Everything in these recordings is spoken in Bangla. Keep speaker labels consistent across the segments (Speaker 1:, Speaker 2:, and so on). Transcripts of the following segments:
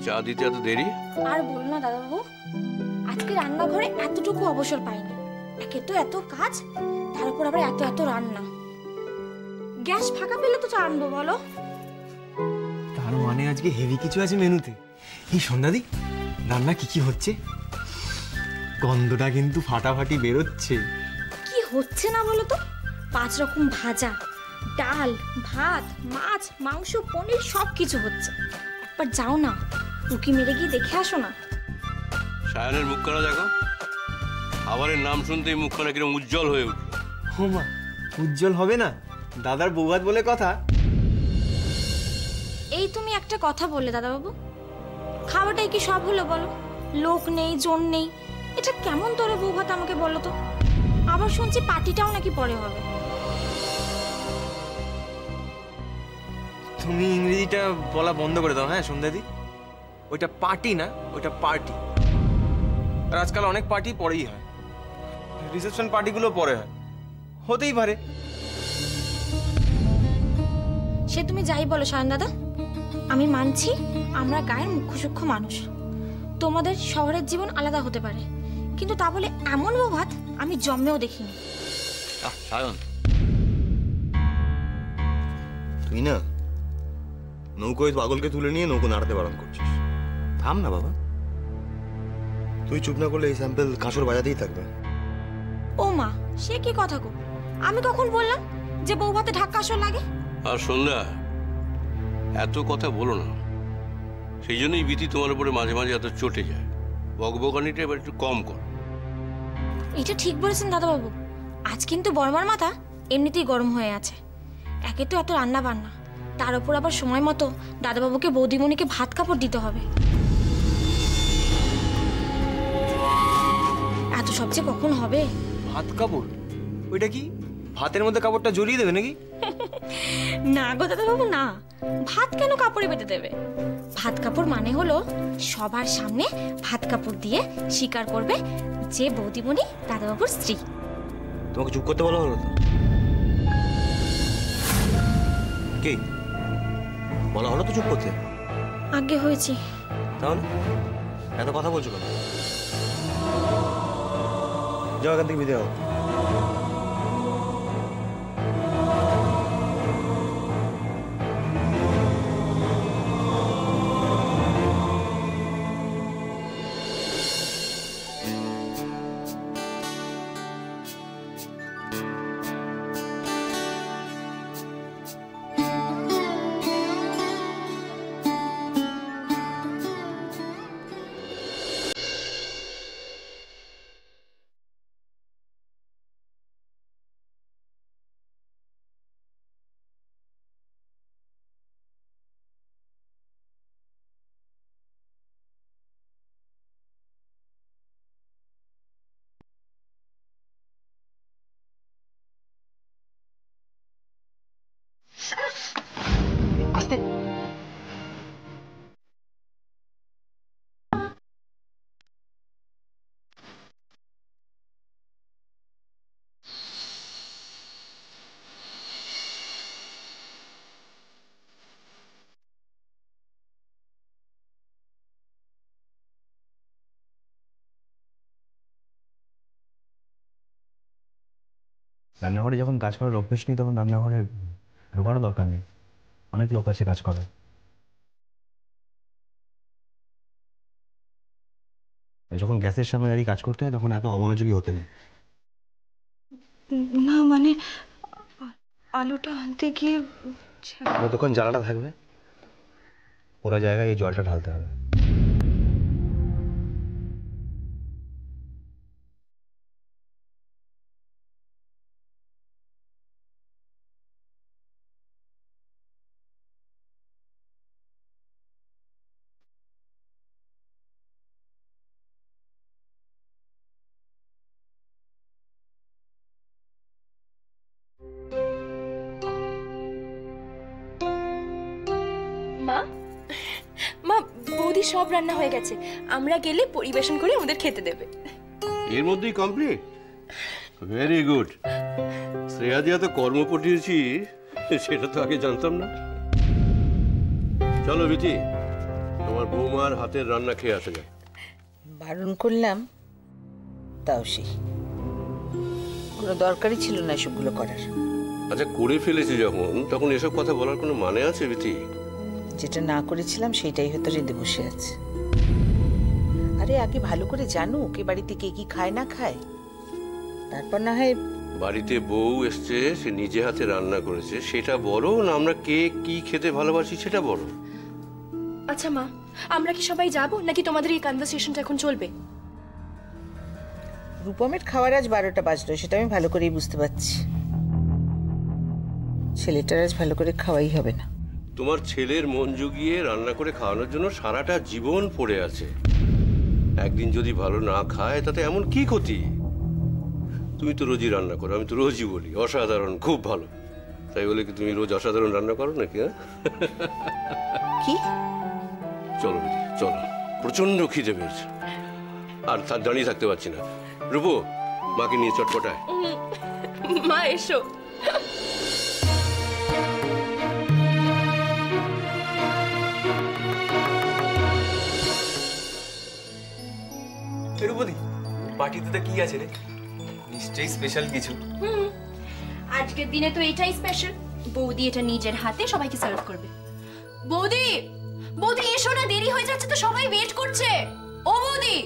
Speaker 1: চা দিতে এত দেরি?
Speaker 2: আর বল না দাদাবাবু, আজকে রান্নাঘরে এতটুকু অবসর পাইনি। একে তো এত কাজ, তার উপর আবার এত এত রান্না। গ্যাস ফাঁকা পেলে তো চা আনবো বলো।
Speaker 3: তার মানে আজকে হেভি কিছু আছে মেনুতে। এই সন্ধ্যাদি, রান্না কি কি হচ্ছে? গন্ধটা কিন্তু ফাটাফাটি বেরোচ্ছে।
Speaker 2: কি হচ্ছে না বলো তো? 5 রকম ভাজা, ডাল, ভাত, মাছ, মাংস, পনির সব কিছু হচ্ছে। একবার যাও না, উকি মেরে গিয়ে দেখে আসো না।
Speaker 1: সায়নের মুখখানা দেখো, খাবারের নাম শুনতেই মুখখানা কিরকম উজ্জ্বল হয়ে উঠল।
Speaker 3: ও মা, উজ্জ্বল হবে না? দাদার বৌভাত বলে কথা।
Speaker 2: এই তুমি একটা কথা বললে দাদাবাবু, খাওয়াটাই কি সব হলো বলো? লোক নেই, জন নেই, এটা কেমন তোরে বৌভাত আমাকে বলো তো? আবার শুনছি পার্টিটাও নাকি পরে হবে।
Speaker 3: তুমি ইংরেজিটা বলা বন্ধ করে দাও হ্যাঁ সন্ধ্যাদি। ওইটা পার্টি না, ওইটা পার্টি। আর আজকাল অনেক পার্টি পরেই হয়, রিসেপশন পার্টিগুলো পরে হয়, হতেই পারে।
Speaker 2: সে তুমি যাই বলো সায়ন দাদা, আমি মানছি আমরা গায়ের মুখ্য সূক্ষ্ম মানুষ। তোমাদের শহরের জীবন আলাদা হতে পারে, কিন্তু তা বলে এমন বৌভাত আমি জন্মেও দেখিনি।
Speaker 1: সায়ন,
Speaker 4: তুই না নৌকোয় পাগলকে তুলে নিয়ে নৌকো নাড়াতে বারণ করছিস। থাম না বাবা, তুই চুপ না করলে এই স্যাম্পেল কাঁসর বাজাতেই থাকবে।
Speaker 2: ও মা, সে কি কথা গো? আমি কখন বললাম যে বৌভাতে ঢাকা আসর লাগে?
Speaker 1: আর সন্ধ্যা, এত কথা বলো না। সেই জন্যই বিতি তোমার উপরে মাঝে মাঝে এত চটে যায়। বকবকানিটা এবার একটু কম কর।
Speaker 2: এটা ঠিক বলেছেন দাদাবাবু। আজ কিন্তু বর্মার মাথা এমনিতেই গরম হয়ে আছে। একে তো এত রান্না বান্না, তার উপর আবার সময় মতো দাদাবাবুকে বৌদিমণিকে ভাত কাপড় দিতে হবে। এত সবচেয়ে কখন হবে?
Speaker 3: ভাত কাপড়? ওইটা কি? ভাতের মধ্যে কাপড়টা জড়িয়ে দেবে নাকি?
Speaker 2: না গো দাদাবাবু না, ভাত কেন কাপড়ে বেঁধে দেবে? ভাত কাপড় মানে হলো সবার সামনে ভাত কাপড় দিয়ে স্বীকার করবে যে বৌদিমণি দাদাবাবুর স্ত্রী।
Speaker 4: তোমাকে চুপ করতে বলা হলো তো? কি বলা হলো তো চুপ করতে?
Speaker 2: আগে হয়েছি।
Speaker 4: তাহলে এত কথা বলছো কেন? যাও এখান থেকে বিদায় হও।
Speaker 3: আস্তে।
Speaker 5: রান্নাঘরে যখন কাজ করার অভ্যেস নেই তখন রান্নাঘরে ঢোকারও দরকার নেই, অনেক লোক আছে কাজ করে। যখন গ্যাসের সামনে দাঁড়িয়ে কাজ করতে হয় তখন এত অমনোযোগী হতে নেই।
Speaker 6: না মানে আলুটা আনতে গিয়ে
Speaker 5: যতক্ষণ জ্বালাটা থাকবে পুরো জায়গায় এই জলটা ঢালতে হবে।
Speaker 6: মা মা বৌদি সব রান্না হয়ে গেছে, আমরা গেলে পরিবেশন করে আমাদের খেতে দেবে।
Speaker 1: এর মধ্যেই কমপ্লিট? Very good. শ্রেয়া দিয়া তো কর্ম পটিয়েছি, সেটা তো আগে জানতাম না। চলো বিথি, তোমার বৌমার হাতের রান্না খেয়ে আসা যায়।
Speaker 7: বারণ করলাম, তাও সেই কোনো দরকারই ছিল না এসবগুলো করার।
Speaker 1: আচ্ছা, করে ফেলেছি যখন, তখন এসব কথা বলার কোনো মানে আছে বিথি?
Speaker 7: যেটা না করেছিলাম সেটাই হয়তো রেঁধে বসে আছে। আরে আগে ভালো করে জানুক এ বাড়িতে কে কি খায় না খায়, তারপর না হয়।
Speaker 1: বাড়িতে বউ এসছে, সে নিজে হাতে রান্না করেছে, সেটা বড় না আমরা কে কি খেতে ভালোবাসি সেটা বড়?
Speaker 6: আচ্ছা মা, আমরা কি সবাই যাব নাকি তোমাদের এই কনভারসেশনটা এখন চলবে?
Speaker 7: রূপমের খাওয়ার আজ 12টা বাজলো, সেটা আমি ভালো করেই বুঝতে পারছি। ছেলেটার আজ ভালো করে খাওয়াই হবে না।
Speaker 1: তোমার ছেলের মন জুগিয়ে রান্না করে খাওয়ানোর জন্য সারাটা জীবন পড়ে আছে। একদিন যদি ভালো না খায় তাতে এমন কি ক্ষতি? তুমি তো রোজই রান্না করো, আমি তো রোজই বলি অসাধারণ, খুব ভালো। তাই বলে কি তুমি রোজ অসাধারণ রান্না করো নাকি? হ্যাঁ,
Speaker 7: কি?
Speaker 1: চলো দিদি, চলো, প্রচন্ড খিদে পেয়েছে, আর দাঁড়িয়ে থাকতে পারছি না। রূপু, মাকে নিয়ে চটপটায়।
Speaker 6: মা এসো।
Speaker 3: রূপদি, পার্টিতে তো কি আছে রে? নিশ্চয়ই স্পেশাল কিছু।
Speaker 6: আজকের দিনে তো এটাই স্পেশাল। বৌদি এটা নিজের হাতে সবাইকে সার্ভ করবে। বৌদি, বৌদি এসো না, দেরি হয়ে যাচ্ছে তো, সবাই ওয়েট করছে। ও বৌদি,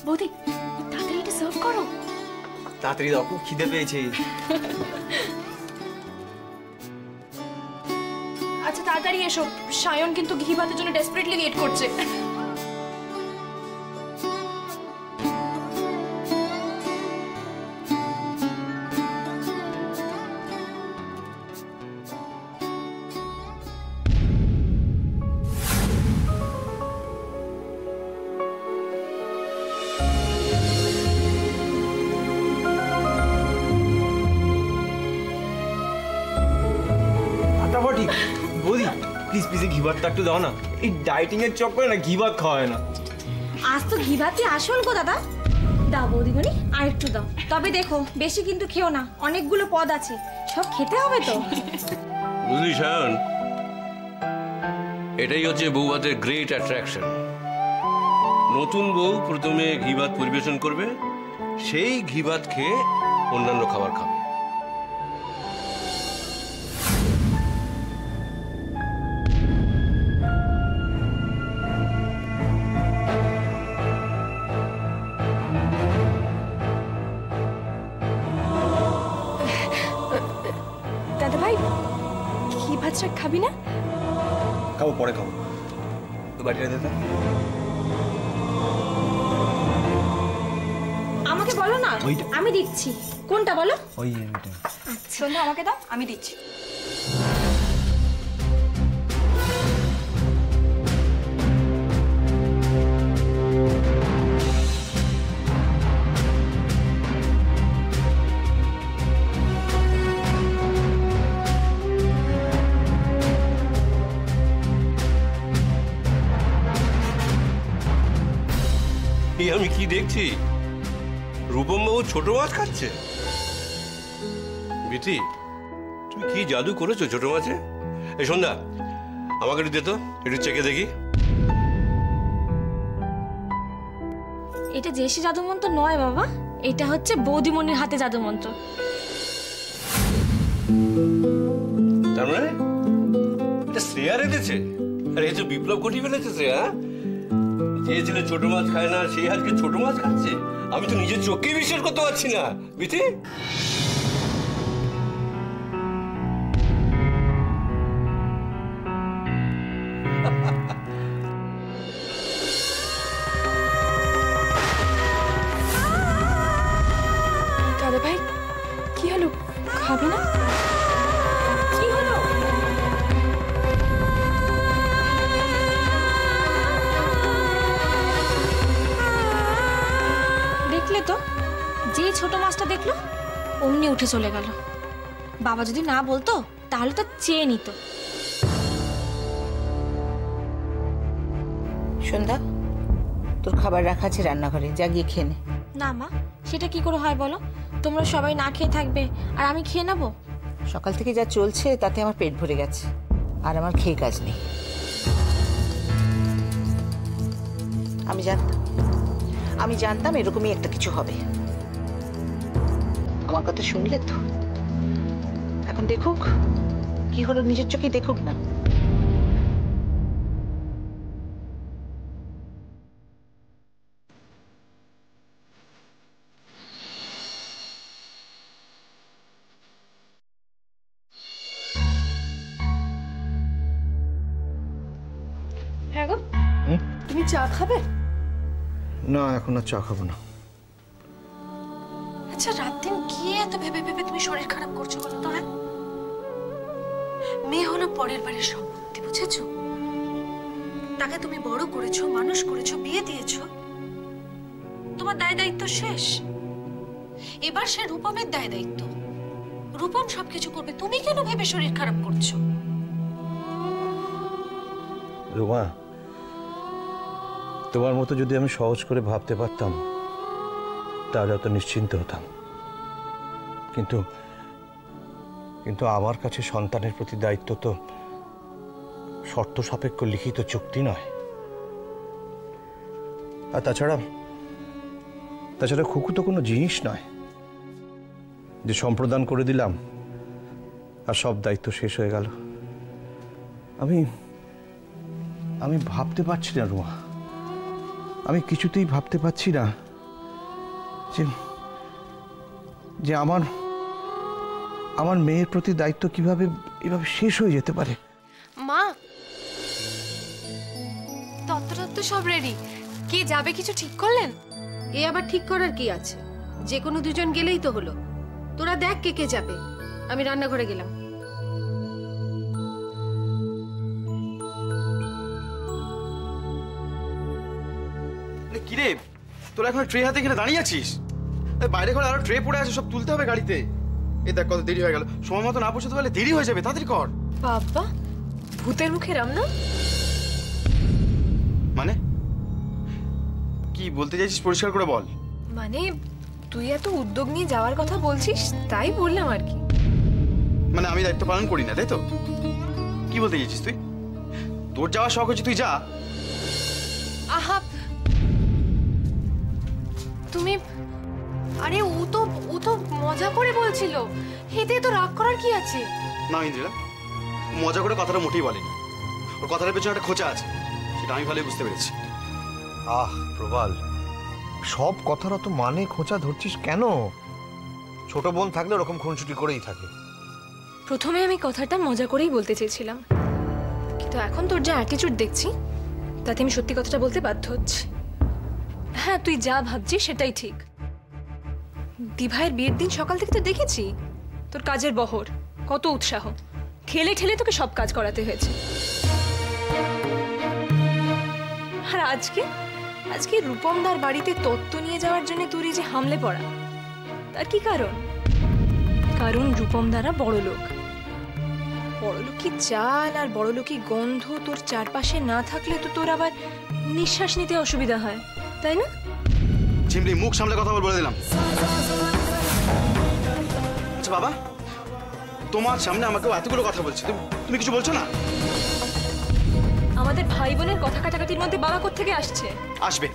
Speaker 6: বৌদি তাড়াতাড়ি এটা সার্ভ করো।
Speaker 3: তাড়াতাড়ি দাও, খুব খিদে পেয়েছে।
Speaker 6: আচ্ছা তাড়াতাড়ি এসো, সায়ন কিন্তু ঘি ভাতের জন্য ডেসপারেটলি ওয়েট করছে।
Speaker 3: ফাটাফাটি। বৌদি প্লিজ প্লিজ ঘি ভাতটা একটু দাও না, এই ডায়েটিং এর চক্করে না ঘি ভাত খাওয়া হয় না।
Speaker 2: আজ তো ঘি ভাতই আসল গো দাদা। দাও বৌদিমণি, আর একটু দাও। তবে দেখো বেশি কিন্তু খেও না, অনেকগুলো পদ আছে, সব খেতে হবে তো।
Speaker 1: বুঝলি সায়ন, এটাই হচ্ছে বউ ভাতের গ্রেট অ্যাট্রাকশন। নতুন বউ প্রথমে ঘি ভাত পরিবেশন করবে, সেই ঘি ভাত খেয়ে অন্যান্য খাবার খাবে।
Speaker 6: দাদা ভাই, ঘি ভাতটা খাবি না?
Speaker 3: খাবো, পরে খাবো। তো বাটিটা দে তো।
Speaker 2: আমাকে বলো না,
Speaker 3: ওইটা।
Speaker 2: আমি দিচ্ছি। কোনটা বলো?
Speaker 3: ওই
Speaker 6: সন্ধ্যা আমাকে দাও, আমি দিচ্ছি।
Speaker 1: আমি কি দেখছি? রূপম বাবু ছোট মাছ খাচ্ছে। বিথি, তুমি কি জাদু করেছো ছোট মাছে? এই সন্ধ্যা, আমাকে একটু দে তো, একটু চেখে দেখি।
Speaker 2: এটা জেসি জাদুমন্ত্র নয় বাবা, এটা হচ্ছে বৌদিমণির হাতে জাদুমন্ত্র।
Speaker 1: তার মানে এটা শ্রেয়া রেঁধেছে? আরে এই তো বিপ্লব ঘটিয়ে ফেলেছে শ্রেয়া। যে ছেলে ছোট মাছ খায় না সেই আজকে ছোট মাছ খাচ্ছে। আমি তো নিজের চোখেই বিশ্বাস করতে পারছি না। বিথি,
Speaker 6: দাদা ভাই, কি হলো? খাবে না? কি হলো?
Speaker 2: দেখলে তো, যে ছোট মাছটা দেখলো অমনি উঠে চলে গেল। বাবা যদি না বলতো তাহলে তো চেয়ে নিত।
Speaker 7: সন্ধ্যা, তোর খাবার রাখা আছে রান্নাঘরে, যা গিয়ে খেয়ে নে।
Speaker 2: না মা, সেটা কি করে হয় বলো? তোমরা সবাই না খেয়ে থাকবে আর আমি খেয়ে নেবো?
Speaker 7: সকাল থেকে যা চলছে তাতে আমার পেট ভরে গেছে, আর আমার খেয়ে কাজ নেই। আমি জানতাম এরকমই একটা কিছু হবে। আমার কথা শুনলে তো, এখন দেখুক কি হলো, নিজের চোখে দেখুক না।
Speaker 6: হ্যাঁ গো, তুমি চা খাবে?
Speaker 4: না, এখন আর চা খাবো না।
Speaker 6: আচ্ছা, রাত দিন কি এত ভেবে ভেবে তুমি শরীর খারাপ করছো বলো তো? হ্যাঁ, মেয়ে হলো পরের বাড়ির সম্পত্তি, বুঝেছো? তাকে তুমি বড় করেছো, মানুষ করেছো, বিয়ে দিয়েছো, তোমার দায় দায়িত্ব শেষ। এবার সে রূপমের দায় দায়িত্ব। রূপম সবকিছু করবে, তুমি কেন ভেবে শরীর খারাপ করছো?
Speaker 5: রুমা, তোমার মতো যদি আমি সহজ করে ভাবতে পারতাম তাহলে অত নিশ্চিন্ত হতাম, কিন্তু কিন্তু আমার কাছে সন্তানের প্রতি দায়িত্ব তো শর্ত সাপেক্ষ লিখিত চুক্তি নয়। আর তাছাড়া খুকু তো কোনো জিনিস নয় যে সম্প্রদান করে দিলাম আর সব দায়িত্ব শেষ হয়ে গেল। আমি ভাবতে পারছি না রুমা, আমি কিছুতেই ভাবতে পারছি না যে আমার মেয়ের প্রতি দায়িত্ব কিভাবে এভাবে শেষ হয়ে যেতে পারে।
Speaker 6: মা, তত্ত্ব সব রেডি, কে যাবে কিছু ঠিক করলেন?
Speaker 8: এ আবার ঠিক করার কি আছে? যে কোনো দুজন গেলেই তো হলো। তোরা দেখ কে কে যাবে। আমি রান্নাঘরে গেলাম।
Speaker 3: কিরে, তোরা এখন ট্রে হাতে এখানে দাঁড়িয়ে আছিস? বাইরে ঘরে আরো ট্রে পড়ে আছে, সব তুলতে হবে গাড়িতে। এই দেখ কত দেরি হয়ে গেল, সময় মতো না পৌঁছতে পারলে দেরি হয়ে যাবে, তাড়াতাড়ি কর।
Speaker 6: বাবা, ভূতের মুখে রাম না?
Speaker 3: মানে কি বলতে চাইছিস পরিষ্কার করে বল।
Speaker 6: মানে তুই এত উদ্যোগ নিয়ে যাওয়ার কথা বলছিস, তাই বললাম আর কি।
Speaker 3: মানে আমি দায়িত্ব পালন করি না, তাই তো? কি বলতে চাইছিস তুই? তোর যাওয়ার শখ হচ্ছে, তুই যা।
Speaker 6: আহা, তুমি, আরে ও তো মজা করে বলছিল, এতে তো রাগ করার কি আছে?
Speaker 3: না ইন্দ্রিলা, মজা করে কথাটা মোটেই বলেনি। ওর কথাটার পেছনে একটা খোঁচা আছে, সেটা আমি ভালোই বুঝতে পেরেছি।
Speaker 4: আহ প্রবাল, সব কথার তো মানে খোঁচা ধরছিস কেন? ছোট বোন থাকলে ওরকম খুনসুটি করেই থাকে।
Speaker 6: প্রথমে আমি কথাটা মজা করেই বলতে চেয়েছিলাম, কিন্তু এখন তোর যা অ্যাটিটিউড দেখছি তাতে আমি সত্যি কথাটা বলতে বাধ্য হচ্ছি। হ্যাঁ, তুই যা ভাবছিস সেটাই ঠিক। দিভাইয়ের বিয়ের দিন সকাল থেকে তো দেখেছি তোর কাজের বহর, কত উৎসাহ, ঠেলে ঠেলে তোকে সব কাজ করাতে হয়েছে। আর আজকে রূপমদার বাড়িতে তত্ত্ব নিয়ে যাওয়ার জন্য তোর এই যে হামলে পড়া, তার কি কারণ? কারণ রূপমদারা বড়লোকি চাল আর বড়লোকি গন্ধ তোর চারপাশে না থাকলে তো তোর আবার নিঃশ্বাস নিতে অসুবিধা হয়, তাই না?
Speaker 3: চিমড়ি, মুখ সামলে কথা বলে দিলাম। আচ্ছা বাবা, তোমার সামনে আমাকে এতগুলো কথা বলছি, তুমি কিছু বলছো না?
Speaker 6: আমাদের ভাই বোনের কথা কাটাকাটির মধ্যে বাবা কোত্থেকে আসছে?
Speaker 3: আসবে,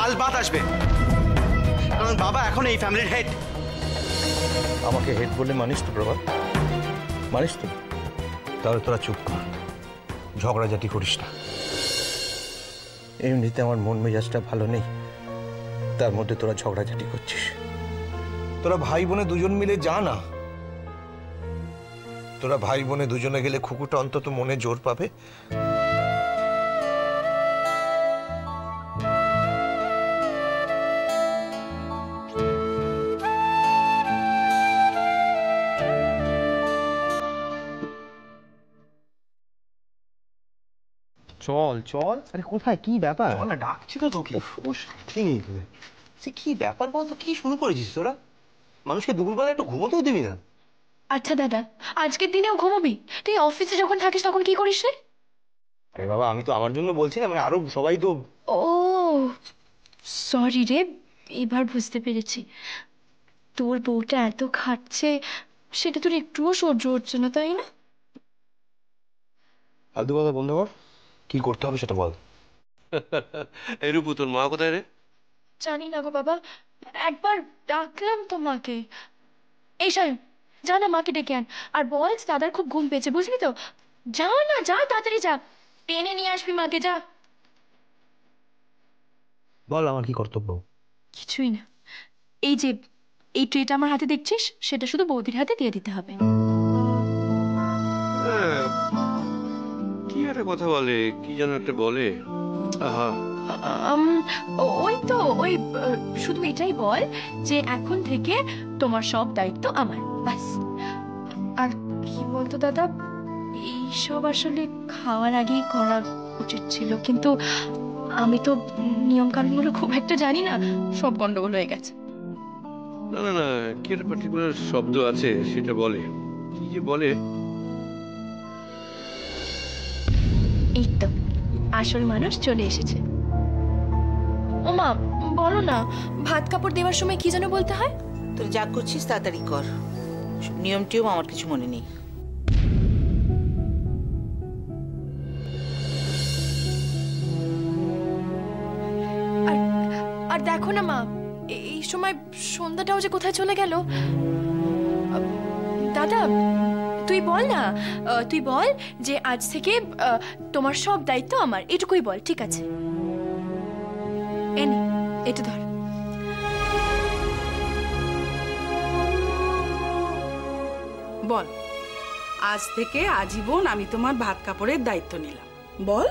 Speaker 3: আলবাত আসবে, কারণ বাবা এখন এই ফ্যামিলির হেড।
Speaker 5: আমাকে হেড বলে মানিস তো প্রভাত? মানিস তো? তাহলে তোরা চুপ কর, ঝগড়াঝাটি করিস না। এমনিতে আমার মন মেজাজটা ভালো নেই, তার মধ্যে তোরা ঝগড়াঝাটি করছিস। তোরা ভাই বোনে দুজন মিলে যা না। তোরা ভাই বোনে দুজনে গেলে খুকুটা অন্তত মনে জোর পাবে।
Speaker 3: চল চল।
Speaker 4: আরে কোথায়, কি ব্যাপার?
Speaker 3: ডাকছি তো তোকে।
Speaker 4: সে কি ব্যাপার বলতো, কি শুরু করেছিস তোরা? মানুষকে দুপুরবেলা একটু ঘুমোতেও দিবি না?
Speaker 6: আচ্ছা দাদা, আজকের দিনেও ঘুমাবি? তুই অফিসে যখন থাকিস তখন কি করিস রে?
Speaker 4: আরে বাবা, আমি তো আমার জন্য বলছি না, মানে আরো সবাই তো।
Speaker 6: ও সরি রে, এবার বুঝতে পেরেছি। তোর বউটা এত খাটছে, সেটা তোর একটুও সহ্য হচ্ছে না, তাই না?
Speaker 5: ফালতু কথা বন্ধ কর, কি করতে হবে সেটা বল।
Speaker 1: এই রূপু, তোর মা কোথায় রে?
Speaker 6: জানি না গো বাবা, একবার ডাকলাম তোমাকে। এই সাহেব, যা না মাকে ডেকে আন, আর বল দাদার খুব ঘুম পেয়েছে, বুঝলি তো? যা না, যা তাড়াতাড়ি যা, টেনে নিয়ে আসবি মাকে, যা।
Speaker 5: বল আমার কি কর্তব্য।
Speaker 6: কিছুই না, এই যে এই ট্রেটা আমার হাতে দেখছিস, সেটা শুধু বৌদির হাতে দিয়ে দিতে হবে।
Speaker 1: হ্যাঁ, কি একটা কথা বলে, কি যেন একটা বলে। আহা,
Speaker 6: আম, ওই তো ওই শুধু এটাই বল যে এখন থেকে তোমার সব দায়িত্ব আমার, ব্যাস। আর কি বলতো দাদা, এইসব আসলে খাওয়ার আগেই করা উচিত ছিল, কিন্তু আমি তো নিয়ম কানুনগুলো খুব একটা জানি না, সব গন্ডগোল হয়ে গেছে।
Speaker 1: না না না, কি একটা পার্টিকুলার শব্দ আছে, সেটা বলে। কি যে বলে।
Speaker 6: এই তো আসল মানুষ চলে এসেছে। ও মা, বলো না, ভাত কাপড় দেওয়ার সময় কি যেন বলতে হয়?
Speaker 7: তোর যা করছিস তাড়াতাড়ি কর, নিয়ম টিয়ম আমার কিছু মনে নেই।
Speaker 6: আর দেখো না মা, এই সময় সন্ধ্যাটাও যে কোথায় চলে গেল। দাদা, তুই বল না, তুই বল যে আজ থেকে তোমার সব দায়িত্ব আমার, এটুকুই বল, ঠিক আছে? এনে এটা ধর।
Speaker 9: বল, আজ থেকে আজীবন আমি তোমার ভাত কাপড়ের দায়িত্ব নিলাম, বল।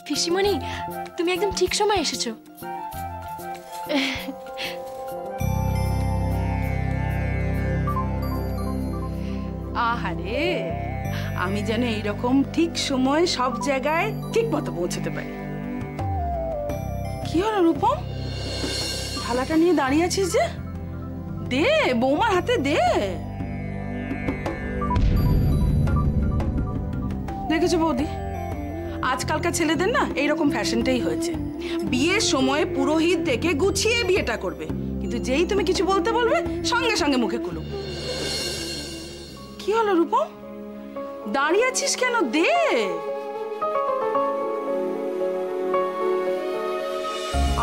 Speaker 6: পিসিমণি, তুমি একদম ঠিক সময় এসেছো।
Speaker 9: আহারে, আমি যেন এইরকম ঠিক সময় সব জায়গায় ঠিক মতো পৌঁছতে পারি। কি হলো রূপম, থালাটা নিয়ে দাঁড়িয়ে আছিস যে? দে, বৌমার হাতে দে। দেখেছো বৌদি, আজকালকার ছেলেদের না এইরকম ফ্যাশনটাই হয়েছে, বিয়ের সময় পুরোহিত দেখে গুছিয়ে বিয়েটা করবে, কিন্তু যেই তুমি কিছু বলতে বলবে সঙ্গে সঙ্গে মুখে কুলুপ। কি হলো রূপম, দাঁড়িয়ে আছিস কেন? দে।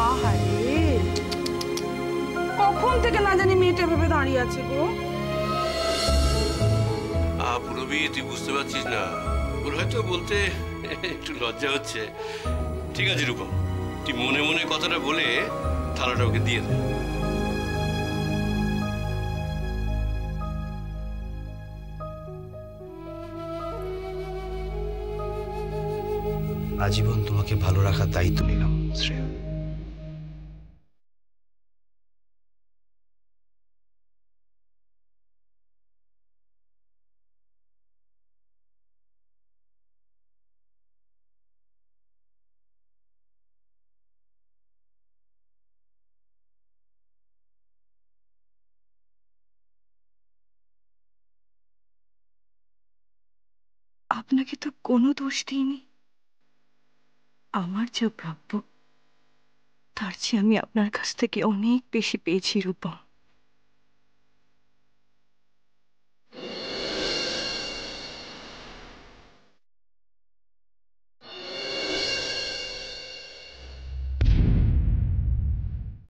Speaker 9: আহারে, কখন থেকে না জানি মেয়েটা ভেবে দাঁড়িয়ে আছে গো।
Speaker 1: পুরবি, তুই বুঝতে পারছিস না, ওর হয়তো বলতে একটু লজ্জা হচ্ছে। ঠিক আছে রূপম, তুই মনে মনে কথাটা বলে থালাটা ওকে দিয়ে দে।
Speaker 5: আজীবন তোমাকে ভালো রাখার দায়িত্ব নিলাম শ্রেয়া।
Speaker 10: আপনাকে তো কোনো দোষ দিইনি, আমার যে প্রাপ্য তার চেয়ে আমি আপনার কাছ থেকে অনেক বেশি পেয়েছি রূপম।